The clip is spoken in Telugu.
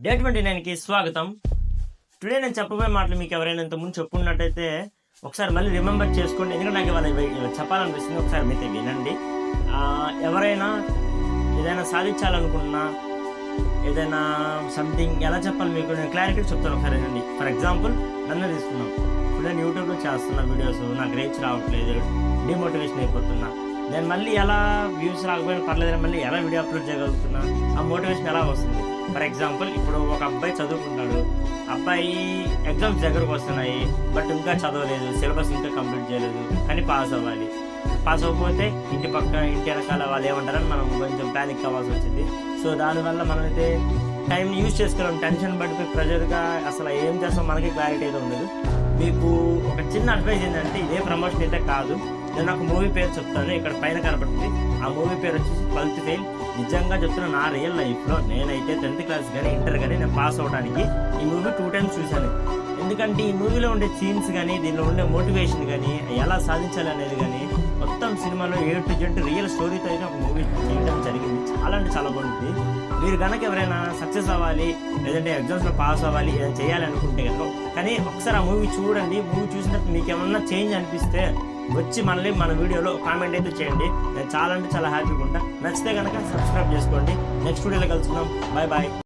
డే 29కి స్వాగతం. టుడే నేను చెప్పబోయే మాటలు మీకు ఎవరైనా ఇంతకుముందు చెప్పుకున్నట్టయితే ఒకసారి మళ్ళీ రిమెంబర్ చేసుకోండి, ఎందుకంటే నాకు ఇవాళ చెప్పాలనిపిస్తుంది. ఒకసారి మీతో వినండి. ఎవరైనా ఏదైనా సాధించాలనుకున్నా, ఏదైనా సంథింగ్ ఎలా చెప్పాలి మీకు నేను క్లారిటీ చెప్తాను. ఒకసారి వినండి. ఫర్ ఎగ్జాంపుల్ నన్ను తీసుకున్నాం. ఇప్పుడు నేను యూట్యూబ్లో చేస్తున్న వీడియోస్ నాకు రీచ్ రావట్లేదు, డిమోటివేషన్ అయిపోతున్నా. నేను మళ్ళీ ఎలా వ్యూస్ రాకపోయినా పర్లేదు, మళ్ళీ ఎలా వీడియో అప్లోడ్ చేయగలుగుతున్నా, ఆ మోటివేషన్ ఎలా వస్తుంది? ఫర్ ఎగ్జాంపుల్ ఇప్పుడు ఒక అబ్బాయి చదువుకుంటాడు, అబ్బాయి ఎగ్జామ్స్ దగ్గరకు వస్తున్నాయి, బట్ ఇంకా చదవలేదు, సిలబస్ ఇంకా కంప్లీట్ చేయలేదు, కానీ పాస్ అవ్వాలి. పాస్ అవ్వకపోతే ఇంటి వెనకాల వాళ్ళు ఏమంటారని మనం కొంచెం ప్యానిక్ అవ్వాల్సి వచ్చింది. సో దానివల్ల మనమైతే టైంని యూజ్ చేసుకోవడం, టెన్షన్ పడిపోయి ప్రెజర్గా అసలు ఏం చేస్తాం మనకి క్లారిటీ అయితే ఉండదు. మీకు ఒక చిన్న అడ్వైజ్ ఏంటంటే, ఇదే ప్రమోషన్ అయితే కాదు, నేను ఒక మూవీ పేరు చెప్తాను, ఇక్కడ పైన కనపడుతుంది. ఆ మూవీ పేరు వచ్చేసి 12th ఫెయిల్. నిజంగా చెప్తున్నా, నా రియల్ లైఫ్లో నేనైతే 10th క్లాస్ కానీ ఇంటర్ కానీ నేను పాస్ అవ్వడానికి ఈ మూవీ 2 times చూశాను. ఎందుకంటే ఈ మూవీలో ఉండే సీన్స్ కానీ, దీనిలో ఉండే మోటివేషన్ కానీ, ఎలా సాధించాలి అనేది కానీ, మొత్తం సినిమాలో A to Z రియల్ స్టోరీతో అయితే ఒక మూవీ చేయడం జరిగింది. చాలా అంటే చాలా బాగుంటుంది. మీరు కనుక ఎవరైనా సక్సెస్ అవ్వాలి, లేదంటే ఎగ్జామ్స్లో పాస్ అవ్వాలి, ఏదైనా చేయాలి అనుకుంటే కనుక కానీ ఒకసారి ఆ మూవీ చూడండి. మూవీ చూసినప్పుడు మీకు ఏమన్నా చేంజ్ అనిపిస్తే వచ్చి మళ్ళీ మన వీడియోలో కామెంట్ అయితే చేయండి. నేను చాలా అంటే చాలా హ్యాపీగా ఉంటాను. నచ్చితే కనుక సబ్స్క్రైబ్ చేసుకోండి. నెక్స్ట్ వీడియోలో కలుసుకుందాం. Bye bye.